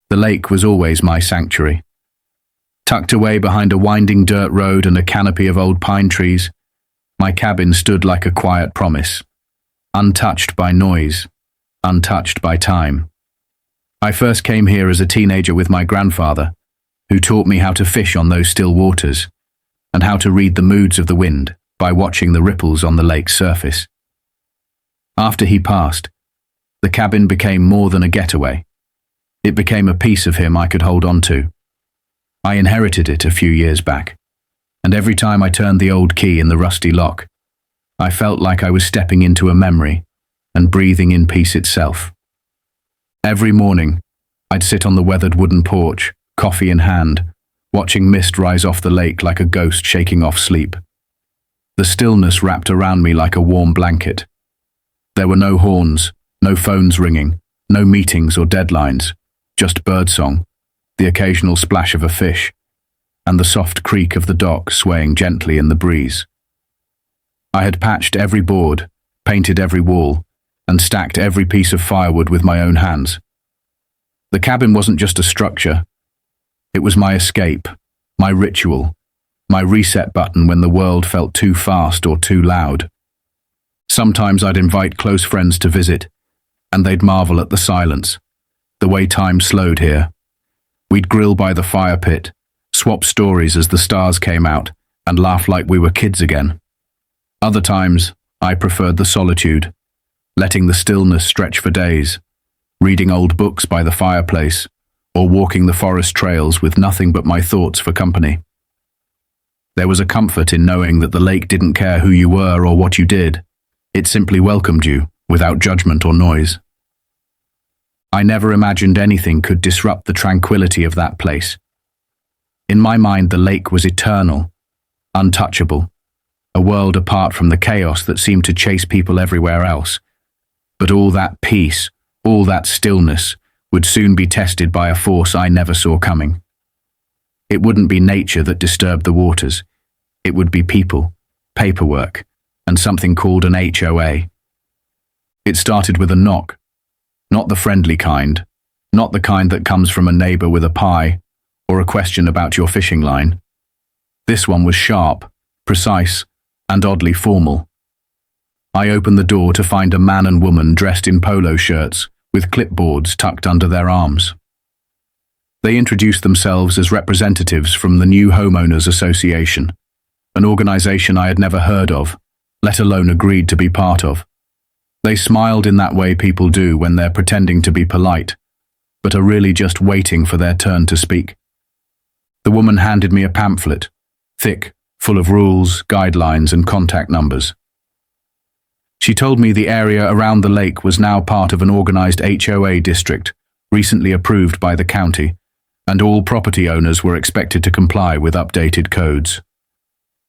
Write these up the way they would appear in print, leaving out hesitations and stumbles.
The lake was always my sanctuary. Tucked away behind a winding dirt road and a canopy of old pine trees, my cabin stood like a quiet promise, untouched by noise, untouched by time. I first came here as a teenager with my grandfather, who taught me how to fish on those still waters, and how to read the moods of the wind by watching the ripples on the lake's surface. After he passed, the cabin became more than a getaway. It became a piece of him I could hold on to. I inherited it a few years back, and every time I turned the old key in the rusty lock, I felt like I was stepping into a memory and breathing in peace itself. Every morning, I'd sit on the weathered wooden porch, coffee in hand, watching mist rise off the lake like a ghost shaking off sleep. The stillness wrapped around me like a warm blanket. There were no horns, no phones ringing, no meetings or deadlines, just birdsong, the occasional splash of a fish, and the soft creak of the dock swaying gently in the breeze. I had patched every board, painted every wall, and stacked every piece of firewood with my own hands. The cabin wasn't just a structure. It was my escape, my ritual, my reset button when the world felt too fast or too loud. Sometimes I'd invite close friends to visit, and they'd marvel at the silence, the way time slowed here. We'd grill by the fire pit, swap stories as the stars came out, and laugh like we were kids again. Other times, I preferred the solitude, letting the stillness stretch for days, reading old books by the fireplace, or walking the forest trails with nothing but my thoughts for company. There was a comfort in knowing that the lake didn't care who you were or what you did. It simply welcomed you, without judgment or noise. I never imagined anything could disrupt the tranquility of that place. In my mind, the lake was eternal, untouchable, a world apart from the chaos that seemed to chase people everywhere else. But all that peace, all that stillness, would soon be tested by a force I never saw coming. It wouldn't be nature that disturbed the waters. It would be people, paperwork, and something called an HOA. It started with a knock, not the friendly kind, not the kind that comes from a neighbor with a pie or a question about your fishing line. This one was sharp, precise, and oddly formal. I opened the door to find a man and woman dressed in polo shirts with clipboards tucked under their arms. They introduced themselves as representatives from the New Homeowners Association, an organization I had never heard of, let alone agreed to be part of. They smiled in that way people do when they're pretending to be polite, but are really just waiting for their turn to speak. The woman handed me a pamphlet, thick, full of rules, guidelines, and contact numbers. She told me the area around the lake was now part of an organized HOA district, recently approved by the county, and all property owners were expected to comply with updated codes.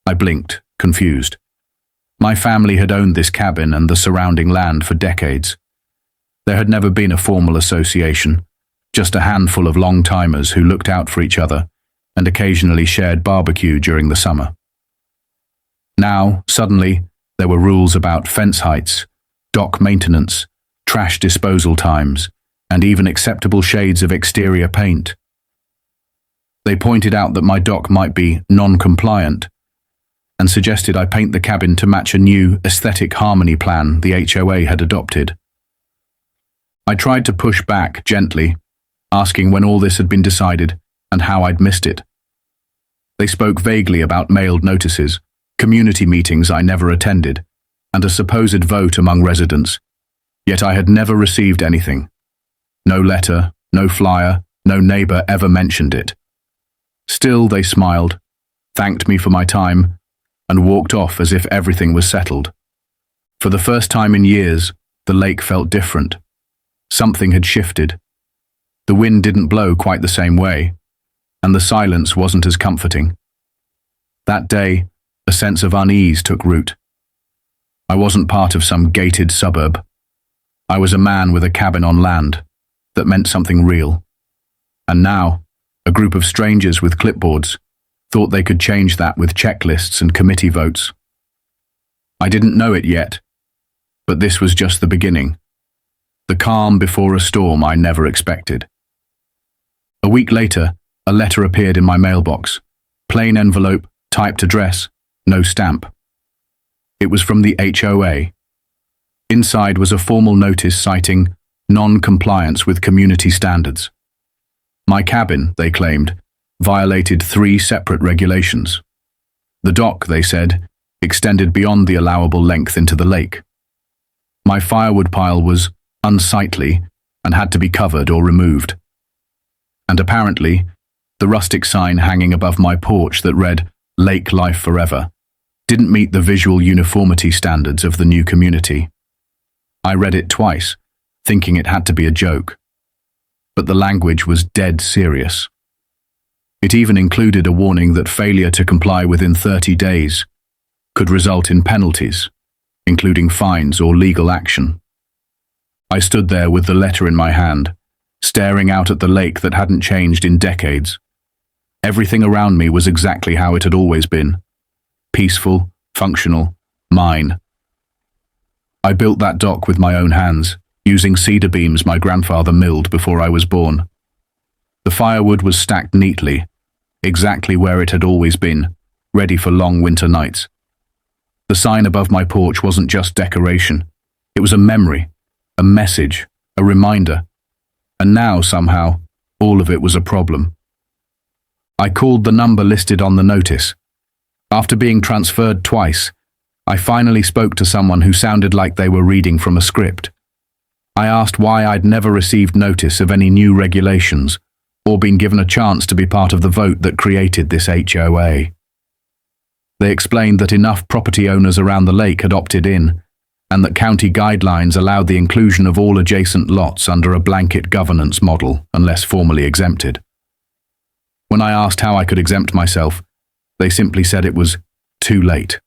I blinked, confused. My family had owned this cabin and the surrounding land for decades. There had never been a formal association, just a handful of long-timers who looked out for each other and occasionally shared barbecue during the summer. Now, suddenly, there were rules about fence heights, dock maintenance, trash disposal times, and even acceptable shades of exterior paint. They pointed out that my dock might be non-compliant and suggested I paint the cabin to match a new aesthetic harmony plan the HOA had adopted. I tried to push back gently, asking when all this had been decided and how I'd missed it. They spoke vaguely about mailed notices, community meetings I never attended, and a supposed vote among residents, yet I had never received anything. No letter, no flyer, no neighbor ever mentioned it. Still, they smiled, thanked me for my time, and walked off as if everything was settled. For the first time in years, the lake felt different. Something had shifted. The wind didn't blow quite the same way, and the silence wasn't as comforting. That day, a sense of unease took root. I wasn't part of some gated suburb. I was a man with a cabin on land that meant something real. And now, a group of strangers with clipboards thought they could change that with checklists and committee votes. I didn't know it yet, but this was just the beginning. The calm before a storm I never expected. A week later, a letter appeared in my mailbox. Plain envelope, typed address, no stamp. It was from the HOA. Inside was a formal notice citing non-compliance with community standards. My cabin, they claimed, violated 3 separate regulations. The dock, they said, extended beyond the allowable length into the lake. My firewood pile was unsightly and had to be covered or removed. And apparently, the rustic sign hanging above my porch that read "Lake Life Forever" didn't meet the visual uniformity standards of the new community. I read it twice, thinking it had to be a joke. But the language was dead serious. It even included a warning that failure to comply within 30 days could result in penalties, including fines or legal action. I stood there with the letter in my hand, staring out at the lake that hadn't changed in decades. Everything around me was exactly how it had always been. Peaceful, functional, mine. I built that dock with my own hands, using cedar beams my grandfather milled before I was born. The firewood was stacked neatly, exactly where it had always been, ready for long winter nights. The sign above my porch wasn't just decoration. It was a memory, a message, a reminder. And now, somehow, all of it was a problem. I called the number listed on the notice. After being transferred twice, I finally spoke to someone who sounded like they were reading from a script. I asked why I'd never received notice of any new regulations or been given a chance to be part of the vote that created this HOA. They explained that enough property owners around the lake had opted in, and that county guidelines allowed the inclusion of all adjacent lots under a blanket governance model unless formally exempted. When I asked how I could exempt myself, they simply said it was too late.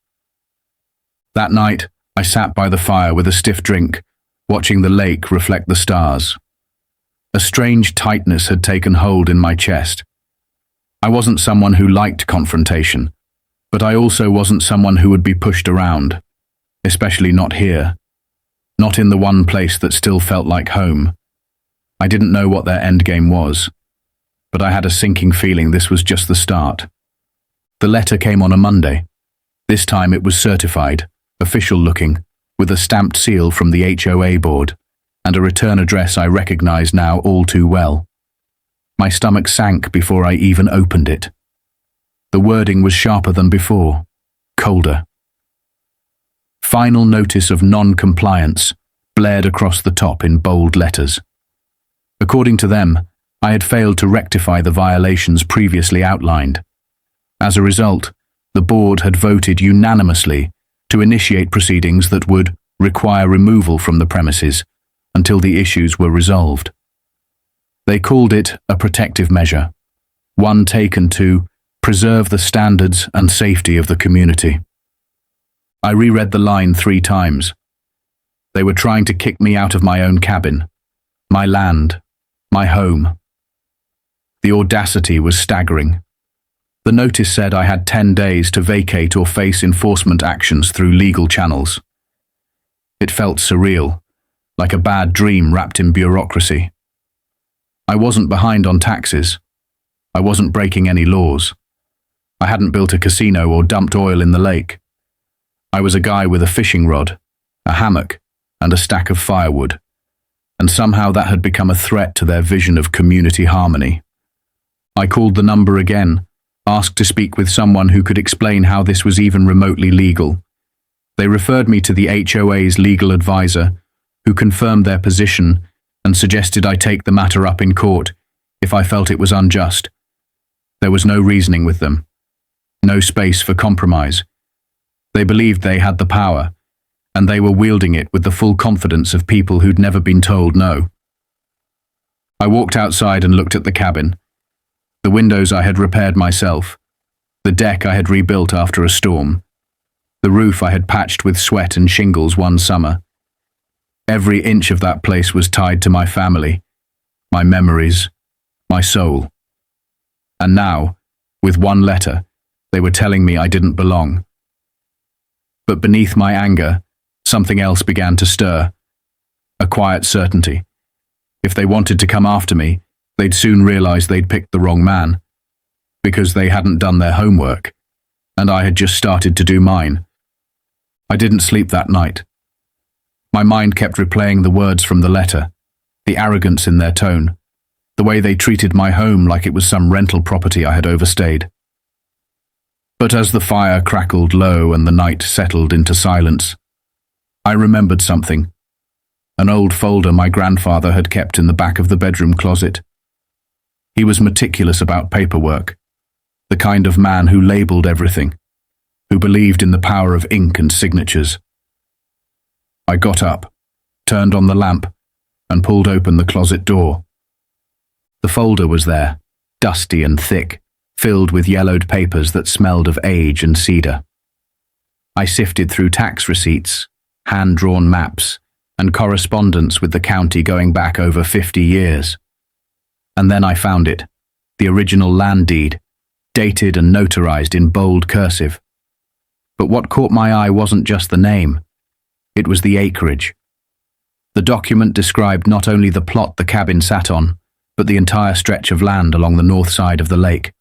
That night, I sat by the fire with a stiff drink, watching the lake reflect the stars. A strange tightness had taken hold in my chest. I wasn't someone who liked confrontation, but I also wasn't someone who would be pushed around, especially not here, not in the one place that still felt like home. I didn't know what their endgame was, but I had a sinking feeling this was just the start. The letter came on a Monday. This time it was certified, official-looking, with a stamped seal from the HOA board, and a return address I recognized now all too well. My stomach sank before I even opened it. The wording was sharper than before, colder. Final notice of non-compliance blared across the top in bold letters. According to them, I had failed to rectify the violations previously outlined. As a result, the board had voted unanimously to initiate proceedings that would require removal from the premises until the issues were resolved. They called it a protective measure, one taken to preserve the standards and safety of the community. I reread the line 3 times. They were trying to kick me out of my own cabin, my land, my home. The audacity was staggering. The notice said I had 10 days to vacate or face enforcement actions through legal channels. It felt surreal, like a bad dream wrapped in bureaucracy. I wasn't behind on taxes. I wasn't breaking any laws. I hadn't built a casino or dumped oil in the lake. I was a guy with a fishing rod, a hammock, and a stack of firewood, and somehow that had become a threat to their vision of community harmony. I called the number again, asked to speak with someone who could explain how this was even remotely legal. They referred me to the HOA's legal advisor, who confirmed their position and suggested I take the matter up in court if I felt it was unjust. There was no reasoning with them, no space for compromise. They believed they had the power, and they were wielding it with the full confidence of people who'd never been told no. I walked outside and looked at the cabin. The windows I had repaired myself, the deck I had rebuilt after a storm, the roof I had patched with sweat and shingles one summer. Every inch of that place was tied to my family, my memories, my soul. And now, with one letter, they were telling me I didn't belong. But beneath my anger, something else began to stir. A quiet certainty. If they wanted to come after me, They'd soon realize they'd picked the wrong man, because they hadn't done their homework, and I had just started to do mine. I didn't sleep that night. My mind kept replaying the words from the letter, the arrogance in their tone, the way they treated my home like it was some rental property I had overstayed. But as the fire crackled low and the night settled into silence, I remembered something. An old folder my grandfather had kept in the back of the bedroom closet. He was meticulous about paperwork, the kind of man who labeled everything, who believed in the power of ink and signatures. I got up, turned on the lamp, and pulled open the closet door. The folder was there, dusty and thick, filled with yellowed papers that smelled of age and cedar. I sifted through tax receipts, hand-drawn maps, and correspondence with the county going back over 50 years. And then I found it, the original land deed, dated and notarized in bold cursive. But what caught my eye wasn't just the name. It was the acreage. The document described not only the plot the cabin sat on, but the entire stretch of land along the north side of the lake.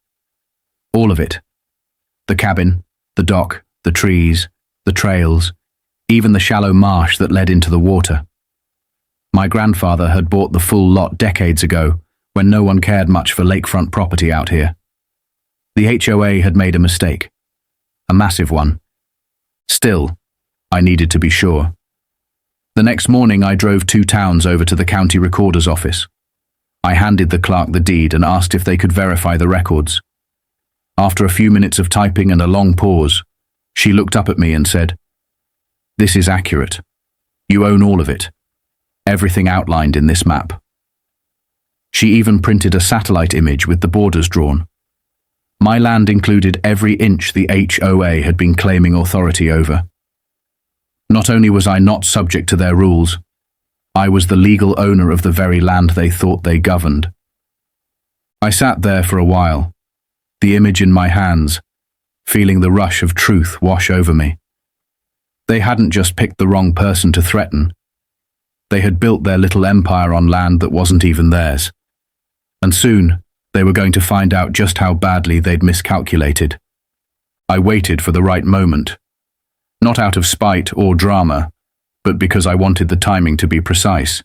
All of it. The cabin, the dock, the trees, the trails, even the shallow marsh that led into the water. My grandfather had bought the full lot decades ago, when no one cared much for lakefront property out here. The HOA had made a mistake. A massive one. Still, I needed to be sure. The next morning I drove 2 towns over to the county recorder's office. I handed the clerk the deed and asked if they could verify the records. After a few minutes of typing and a long pause, she looked up at me and said, "This is accurate. You own all of it. Everything outlined in this map." She even printed a satellite image with the borders drawn. My land included every inch the HOA had been claiming authority over. Not only was I not subject to their rules, I was the legal owner of the very land they thought they governed. I sat there for a while, the image in my hands, feeling the rush of truth wash over me. They hadn't just picked the wrong person to threaten. They had built their little empire on land that wasn't even theirs. And soon, they were going to find out just how badly they'd miscalculated. I waited for the right moment. Not out of spite or drama, but because I wanted the timing to be precise.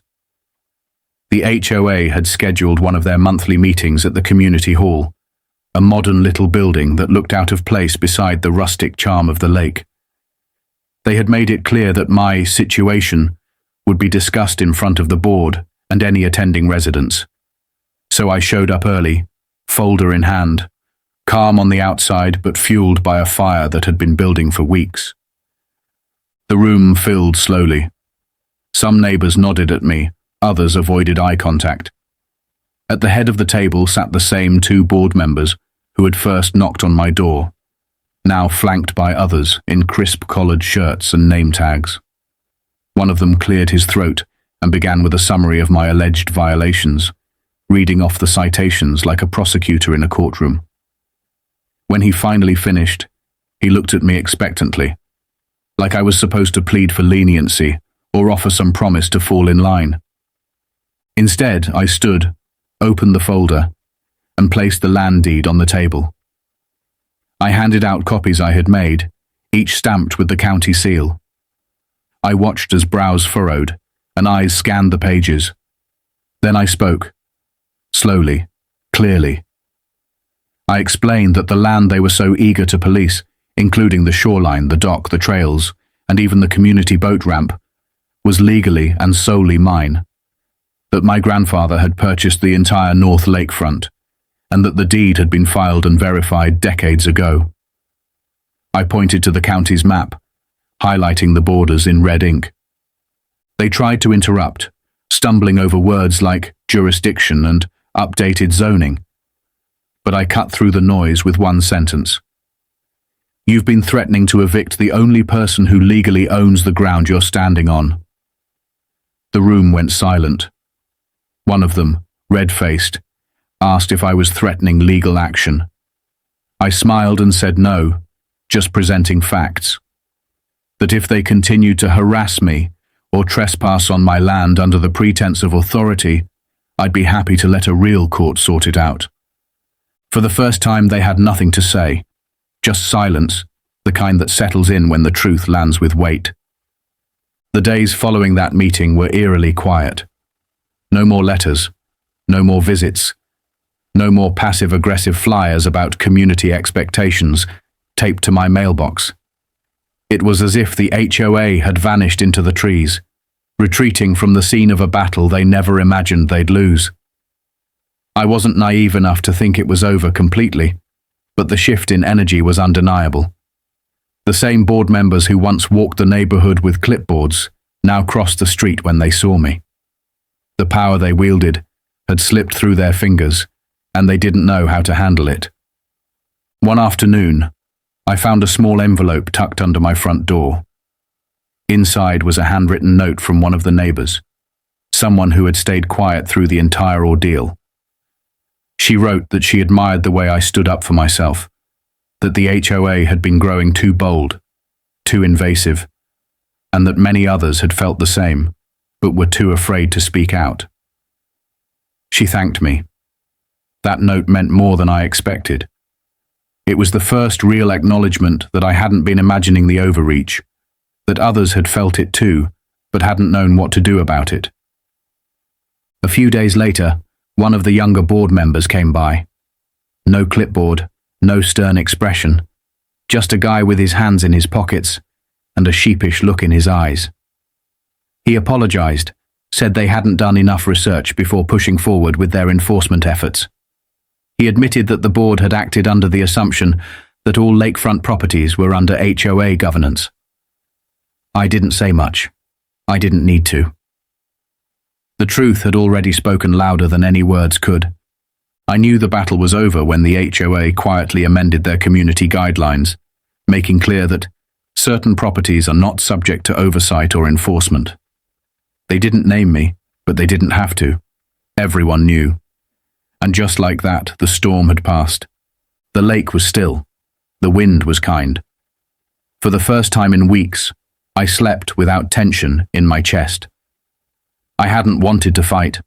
The HOA had scheduled one of their monthly meetings at the community hall, a modern little building that looked out of place beside the rustic charm of the lake. They had made it clear that my situation would be discussed in front of the board and any attending residents. So I showed up early, folder in hand, calm on the outside but fueled by a fire that had been building for weeks. The room filled slowly. Some neighbors nodded at me, others avoided eye contact. At the head of the table sat the same 2 board members who had first knocked on my door, now flanked by others in crisp collared shirts and name tags. One of them cleared his throat and began with a summary of my alleged violations, reading off the citations like a prosecutor in a courtroom. When he finally finished, he looked at me expectantly, like I was supposed to plead for leniency or offer some promise to fall in line. Instead, I stood, opened the folder, and placed the land deed on the table. I handed out copies I had made, each stamped with the county seal. I watched as brows furrowed and eyes scanned the pages. Then I spoke, slowly, clearly. I explained that the land they were so eager to police, including the shoreline, the dock, the trails, and even the community boat ramp, was legally and solely mine. That my grandfather had purchased the entire North lakefront, and that the deed had been filed and verified decades ago. I pointed to the county's map, highlighting the borders in red ink. They tried to interrupt, stumbling over words like jurisdiction and updated zoning. But I cut through the noise with one sentence. You've been threatening to evict the only person who legally owns the ground you're standing on. The room went silent. One of them, red-faced, asked if I was threatening legal action. I smiled and said no, just presenting facts. That if they continued to harass me or trespass on my land under the pretense of authority, I'd be happy to let a real court sort it out. For the first time, they had nothing to say, just silence, the kind that settles in when the truth lands with weight. The days following that meeting were eerily quiet. No more letters, no more visits, no more passive-aggressive flyers about community expectations taped to my mailbox. It was as if the HOA had vanished into the trees, retreating from the scene of a battle they never imagined they'd lose. I wasn't naive enough to think it was over completely, but the shift in energy was undeniable. The same board members who once walked the neighborhood with clipboards now crossed the street when they saw me. The power they wielded had slipped through their fingers, and they didn't know how to handle it. One afternoon, I found a small envelope tucked under my front door. Inside was a handwritten note from one of the neighbors, someone who had stayed quiet through the entire ordeal. She wrote that she admired the way I stood up for myself, that the HOA had been growing too bold, too invasive, and that many others had felt the same, but were too afraid to speak out. She thanked me. That note meant more than I expected. It was the first real acknowledgement that I hadn't been imagining the overreach, that others had felt it too, but hadn't known what to do about it. A few days later, one of the younger board members came by. No clipboard, no stern expression, just a guy with his hands in his pockets and a sheepish look in his eyes. He apologized, said they hadn't done enough research before pushing forward with their enforcement efforts. He admitted that the board had acted under the assumption that all lakefront properties were under HOA governance. I didn't say much. I didn't need to. The truth had already spoken louder than any words could. I knew the battle was over when the HOA quietly amended their community guidelines, making clear that certain properties are not subject to oversight or enforcement. They didn't name me, but they didn't have to. Everyone knew. And just like that, the storm had passed. The lake was still. The wind was kind. For the first time in weeks, I slept without tension in my chest. I hadn't wanted to fight.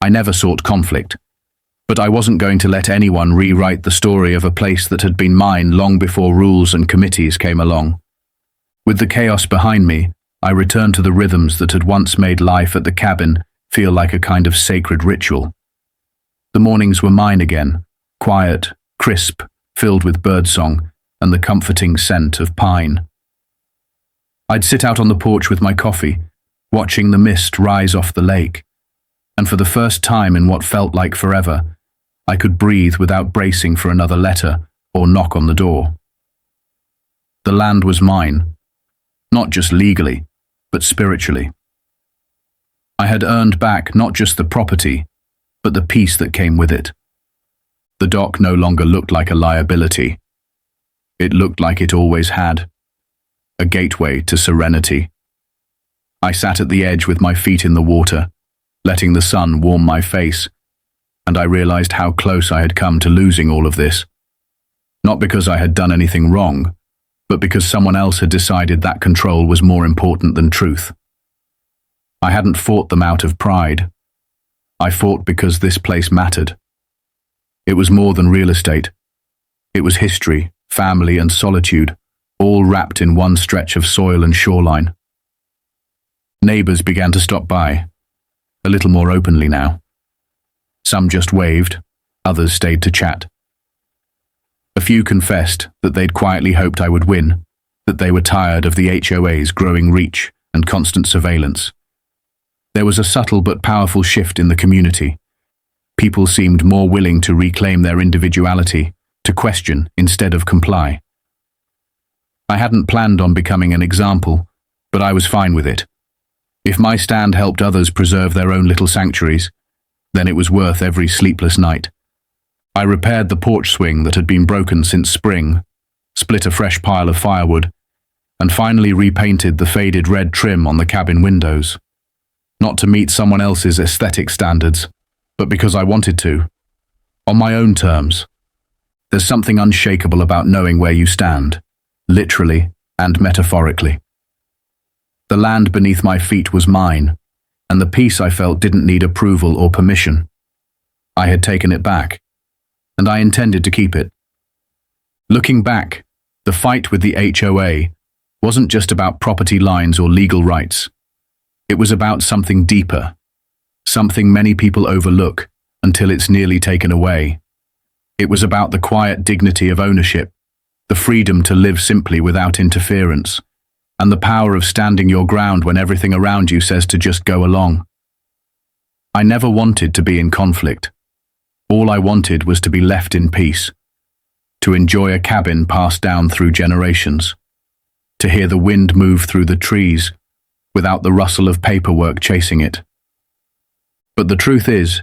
I never sought conflict. But I wasn't going to let anyone rewrite the story of a place that had been mine long before rules and committees came along. With the chaos behind me, I returned to the rhythms that had once made life at the cabin feel like a kind of sacred ritual. The mornings were mine again, quiet, crisp, filled with birdsong and the comforting scent of pine. I'd sit out on the porch with my coffee, watching the mist rise off the lake, and for the first time in what felt like forever, I could breathe without bracing for another letter or knock on the door. The land was mine, not just legally, but spiritually. I had earned back not just the property, but the peace that came with it. The dock no longer looked like a liability. It looked like it always had, a gateway to serenity. I sat at the edge with my feet in the water, letting the sun warm my face, and I realized how close I had come to losing all of this. Not because I had done anything wrong, but because someone else had decided that control was more important than truth. I hadn't fought them out of pride. I fought because this place mattered. It was more than real estate. It was history, family, and solitude, all wrapped in one stretch of soil and shoreline. Neighbors began to stop by, a little more openly now. Some just waved, others stayed to chat. A few confessed that they'd quietly hoped I would win, that they were tired of the HOA's growing reach and constant surveillance. There was a subtle but powerful shift in the community. People seemed more willing to reclaim their individuality, to question instead of comply. I hadn't planned on becoming an example, but I was fine with it. If my stand helped others preserve their own little sanctuaries, then it was worth every sleepless night. I repaired the porch swing that had been broken since spring, split a fresh pile of firewood, and finally repainted the faded red trim on the cabin windows. Not to meet someone else's aesthetic standards, but because I wanted to. On my own terms. There's something unshakable about knowing where you stand, literally and metaphorically. The land beneath my feet was mine, and the peace I felt didn't need approval or permission. I had taken it back, and I intended to keep it. Looking back, the fight with the HOA wasn't just about property lines or legal rights. It was about something deeper, something many people overlook until it's nearly taken away. It was about the quiet dignity of ownership, the freedom to live simply without interference, and the power of standing your ground when everything around you says to just go along. I never wanted to be in conflict. All I wanted was to be left in peace, to enjoy a cabin passed down through generations, to hear the wind move through the trees without the rustle of paperwork chasing it. But the truth is,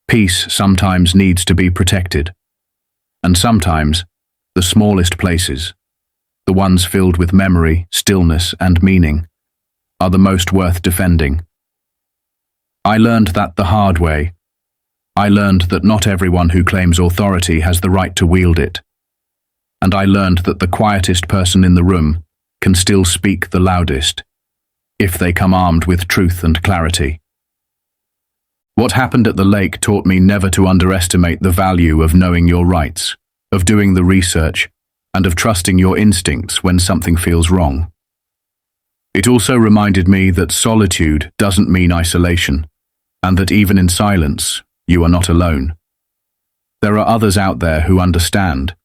peace sometimes needs to be protected. And sometimes, the smallest places, the ones filled with memory, stillness, and meaning, are the most worth defending. I learned that the hard way. I learned that not everyone who claims authority has the right to wield it. And I learned that the quietest person in the room can still speak the loudest, if they come armed with truth and clarity. What happened at the lake taught me never to underestimate the value of knowing your rights, of doing the research, and of trusting your instincts when something feels wrong. It also reminded me that solitude doesn't mean isolation, and that even in silence, you are not alone. There are others out there who understand,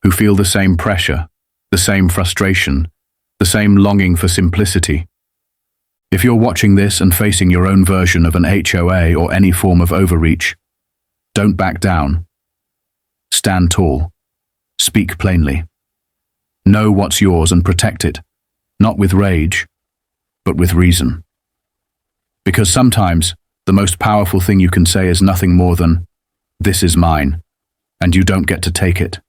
who feel the same pressure, the same frustration, the same longing for simplicity. If you're watching this and facing your own version of an HOA or any form of overreach, don't back down. Stand tall. Speak plainly. Know what's yours and protect it, not with rage, but with reason. Because sometimes, the most powerful thing you can say is nothing more than, "This is mine, and you don't get to take it."